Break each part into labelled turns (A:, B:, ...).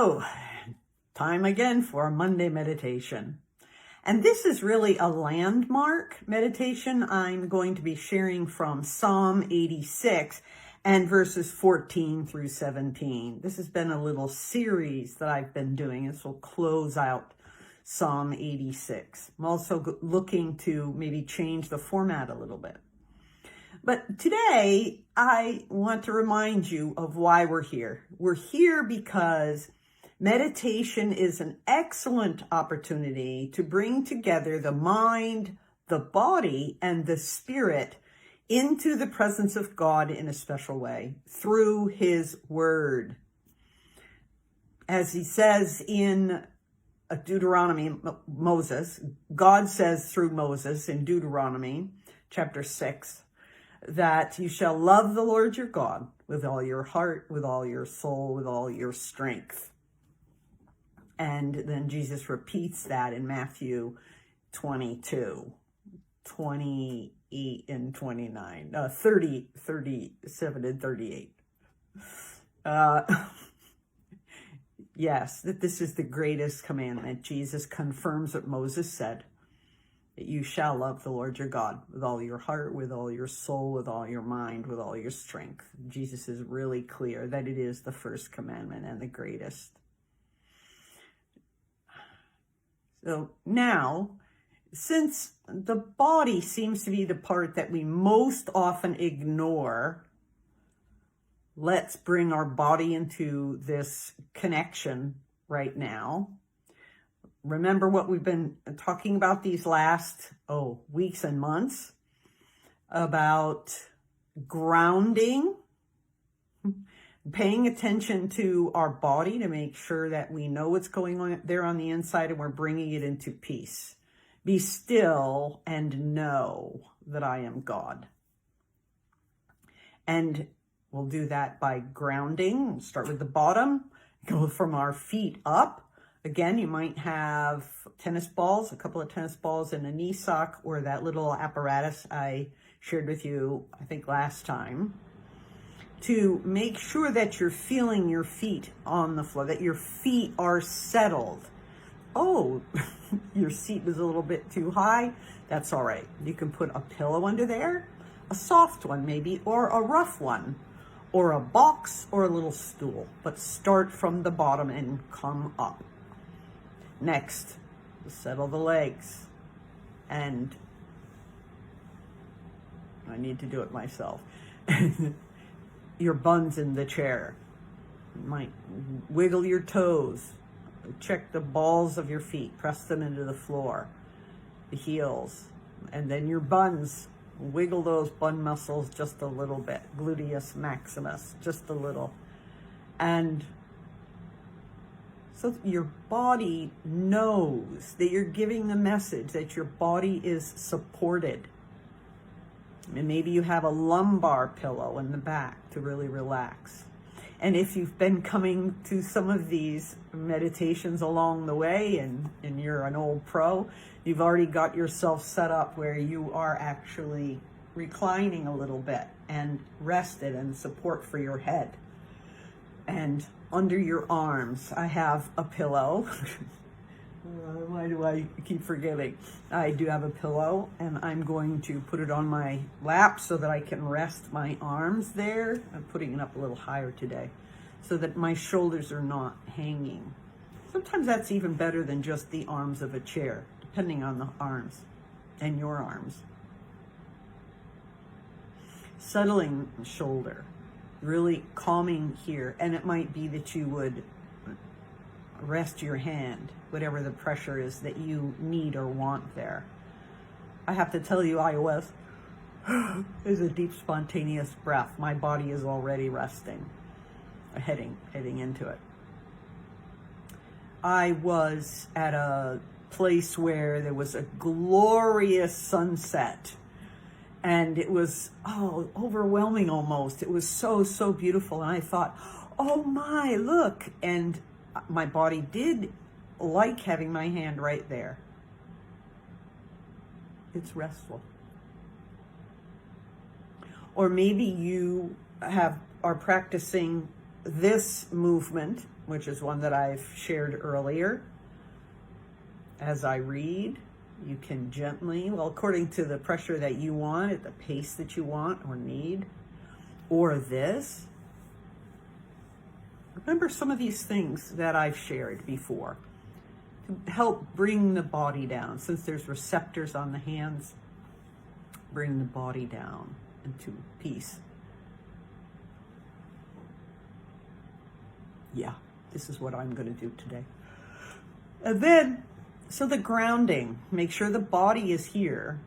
A: So, time again for a Monday meditation. And this is really a landmark meditation. I'm going to be sharing from Psalm 86 and verses 14 through 17. This has been a little series that I've been doing. This will close out Psalm 86. I'm also looking to maybe change the format a little bit. But today, I want to remind you of why we're here. We're here because meditation is an excellent opportunity to bring together the mind, the body, and the spirit into the presence of God in a special way through His Word. As He says in Deuteronomy, Moses, God says through Moses in Deuteronomy chapter 6, that you shall love the Lord your God with all your heart, with all your soul, with all your strength. And then Jesus repeats that in Matthew 22, 28 and 29, 30, 37 and 38. Yes, that this is the greatest commandment. Jesus confirms what Moses said, that you shall love the Lord your God with all your heart, with all your soul, with all your mind, with all your strength. Jesus is really clear that it is the first commandment and the greatest. So now, since the body seems to be the part that we most often ignore, let's bring our body into this connection right now. Remember what we've been talking about these last, weeks and months, about grounding, paying attention to our body to make sure that we know what's going on there on the inside and we're bringing it into peace. Be still and know that I am God. And we'll do that by grounding. Start with the bottom, go from our feet up. Again, you might have tennis balls, a couple of tennis balls and a knee sock, or that little apparatus I shared with you, I think last time, to make sure that you're feeling your feet on the floor, that your feet are settled. Oh, your seat was a little bit too high. That's all right. You can put a pillow under there, a soft one maybe, or a rough one, or a box or a little stool. But start from the bottom and come up. Next, settle the legs, and I need to do it myself. Your buns in the chair. You might wiggle your toes, check the balls of your feet, press them into the floor, the heels, and then your buns. Wiggle those bun muscles just a little bit, gluteus maximus, just a little, and so your body knows that you're giving the message that your body is supported. And maybe you have a lumbar pillow in the back to really relax. And if you've been coming to some of these meditations along the way and you're an old pro, you've already got yourself set up where you are actually reclining a little bit and rested and support for your head. And under your arms, I have a pillow. Why do I keep forgetting? I do have a pillow, and I'm going to put it on my lap so that I can rest my arms there. I'm putting it up a little higher today so that my shoulders are not hanging. Sometimes that's even better than just the arms of a chair, depending on the arms and your arms. Settling the shoulder, really calming here. And it might be that you would rest your hand, whatever the pressure is that you need or want there. I have to tell you, iOS is a deep, spontaneous breath. My body is already resting, heading into it. I was at a place where there was a glorious sunset, and it was overwhelming almost. It was so beautiful, and I thought, oh my, look. And my body did like having my hand right there. It's restful. Or maybe you are practicing this movement which is one that I've shared earlier. As I read, you can gently, well, according to the pressure that you want, at the pace that you want or need, or this. Remember some of these things that I've shared before to help bring the body down. Since there's receptors on the hands, bring the body down into peace. Yeah, this is what I'm going to do today. And then, so the grounding, make sure the body is here,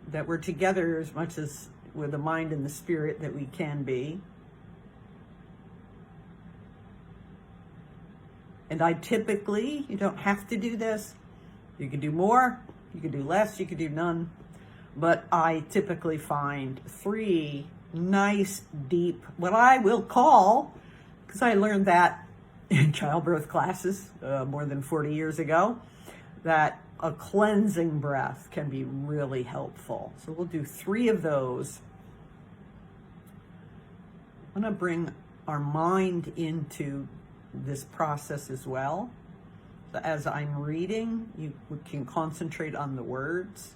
A: that we're together as much as with the mind and the spirit that we can be. And I typically, you don't have to do this. You can do more, you can do less, you can do none. But I typically find 3 nice, deep, what I will call, because I learned that in childbirth classes more than 40 years ago, that a cleansing breath can be really helpful. So we'll do 3 of those. I'm going to bring our mind into this process as well. So as I'm reading, you can concentrate on the words,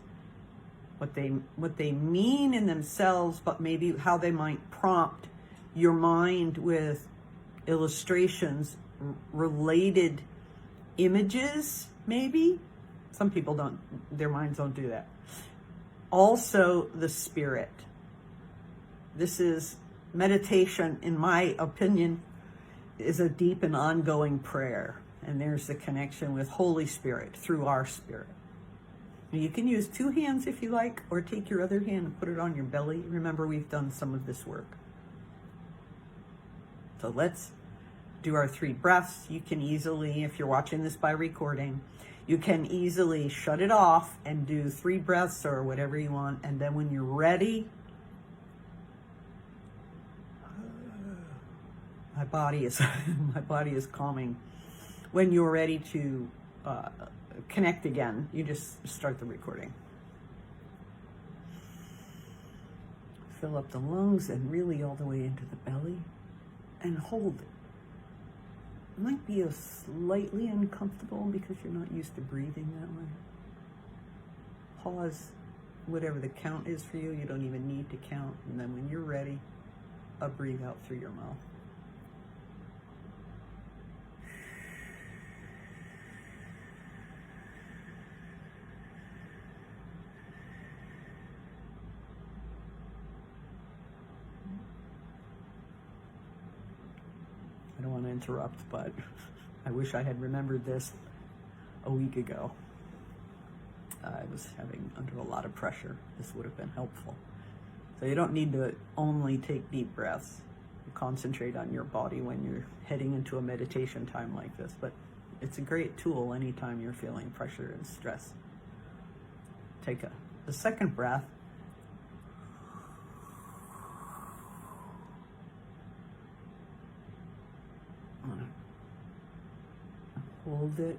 A: what they mean in themselves, but maybe how they might prompt your mind with illustrations, related images, maybe. Some people don't, their minds don't do that. Also, the spirit. This is meditation, in my opinion, is a deep and ongoing prayer. And there's the connection with Holy Spirit through our spirit. You can use 2 hands if you like, or take your other hand and put it on your belly. Remember, we've done some of this work. So let's do our 3 breaths. You can easily, if you're watching this by recording, you can easily shut it off and do 3 breaths or whatever you want. And then when you're ready, my body is calming. When you're ready to connect again, you just start the recording. Fill up the lungs and really all the way into the belly and hold it. It might be slightly uncomfortable because you're not used to breathing that way. Pause whatever the count is for you. You don't even need to count. And then when you're ready, breathe out through your mouth. I don't want to interrupt, but I wish I had remembered this a week ago. I was under a lot of pressure. This would have been helpful. So you don't need to only take deep breaths. Concentrate on your body when you're heading into a meditation time like this, but it's a great tool anytime you're feeling pressure and stress. Take the second breath. Hold it.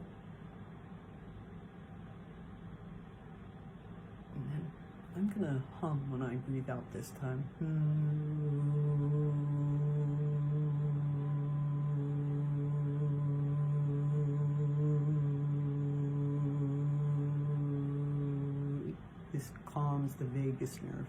A: And then I'm going to hum when I breathe out this time. This calms the vagus nerve.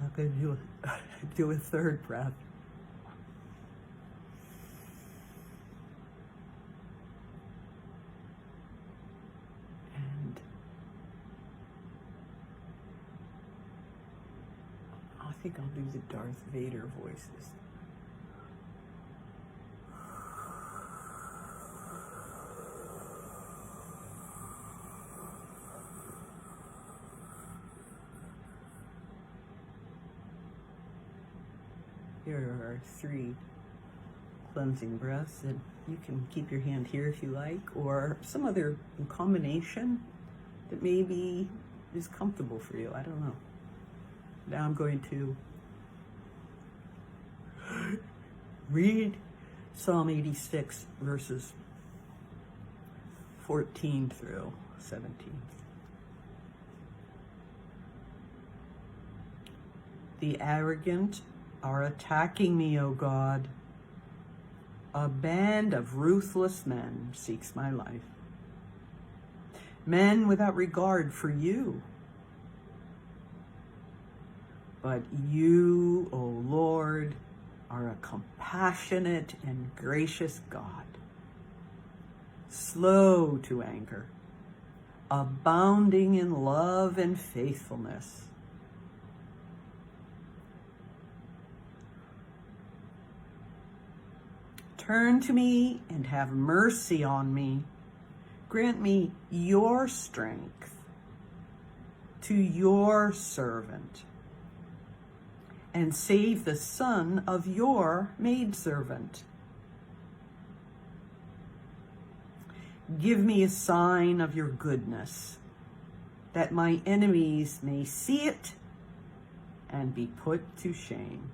A: I'm going to do a 3rd breath. And I think I'll do the Darth Vader voices. Here are 3 cleansing breaths, and you can keep your hand here if you like, or some other combination that maybe is comfortable for you. I don't know. Now I'm going to read Psalm 86, verses 14 through 17. The arrogant are attacking me, O God. A band of ruthless men seeks my life. Men without regard for you. But you, O Lord, are a compassionate and gracious God, slow to anger, abounding in love and faithfulness. Turn to me and have mercy on me. Grant me your strength to your servant, and save the son of your maidservant. Give me a sign of your goodness, that my enemies may see it and be put to shame.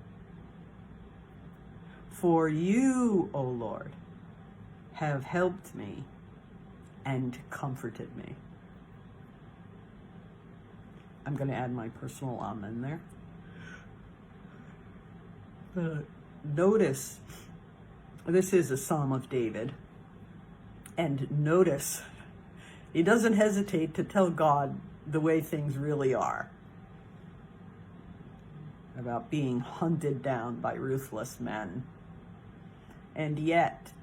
A: For you, O Lord, have helped me and comforted me. I'm going to add my personal amen there. Notice, this is a Psalm of David. And notice, he doesn't hesitate to tell God the way things really are about being hunted down by ruthless men. And yet,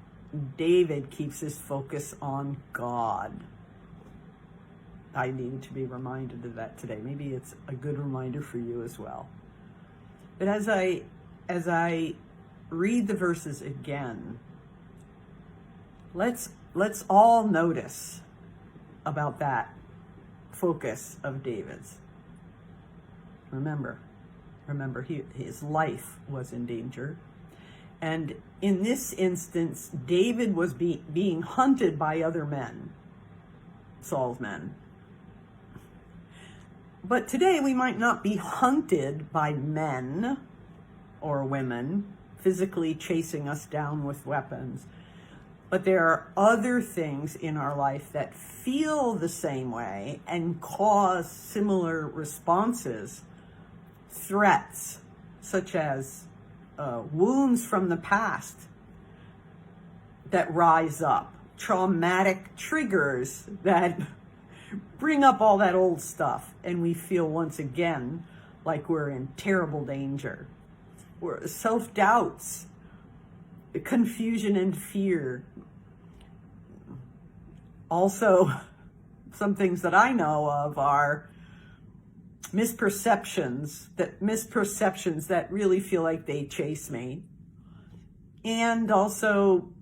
A: David keeps his focus on God. I needed to be reminded of that today. Maybe it's a good reminder for you as well. But as I read the verses again, let's all notice about that focus of David's. Remember, his life was in danger. And in this instance, David was being hunted by other men, Saul's men. But today we might not be hunted by men or women physically chasing us down with weapons. But there are other things in our life that feel the same way and cause similar responses. Threats, such as wounds from the past that rise up, traumatic triggers that bring up all that old stuff, and we feel once again like we're in terrible danger. Self-doubts, confusion and fear. Also, some things that I know of are misperceptions that really feel like they chase me. And also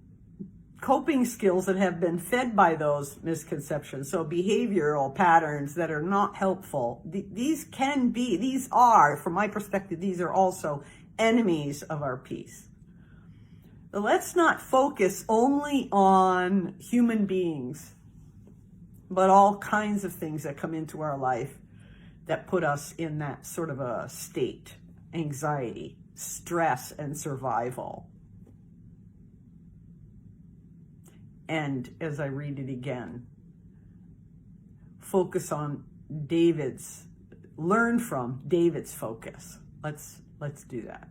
A: coping skills that have been fed by those misconceptions. So behavioral patterns that are not helpful. These are, from my perspective, these are also enemies of our peace. But let's not focus only on human beings, but all kinds of things that come into our life that put us in that sort of a state, anxiety, stress, and survival. And as I read it again, learn from David's focus. Let's do that.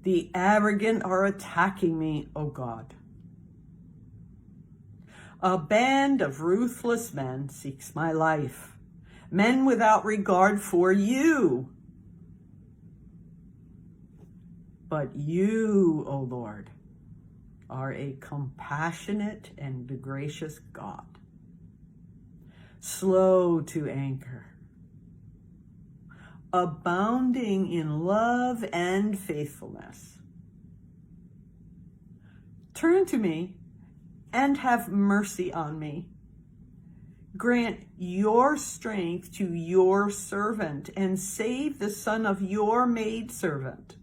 A: The arrogant are attacking me, O God. A band of ruthless men seeks my life, men without regard for you. But you, O Lord, are a compassionate and gracious God, slow to anger, abounding in love and faithfulness. Turn to me and have mercy on me. Grant your strength to your servant and save the son of your maidservant.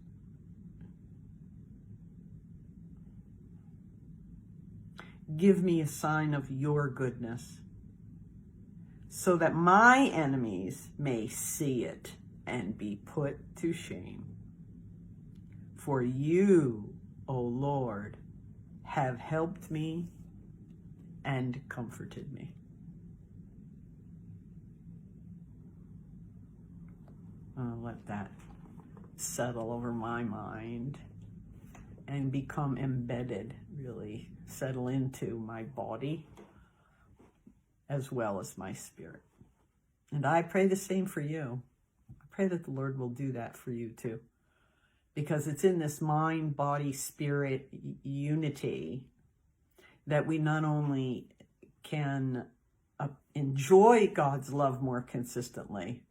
A: Give me a sign of your goodness, so that my enemies may see it and be put to shame. For you, O Lord, have helped me and comforted me. I'll let that settle over my mind and become embedded, really settle into my body as well as my spirit. And I pray the same for you. I pray that the Lord will do that for you too. Because it's in this mind, body, spirit unity that we not only can enjoy God's love more consistently,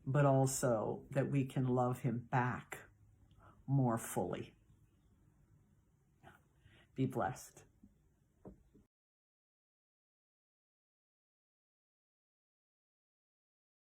A: but also that we can love him back more fully. Be blessed.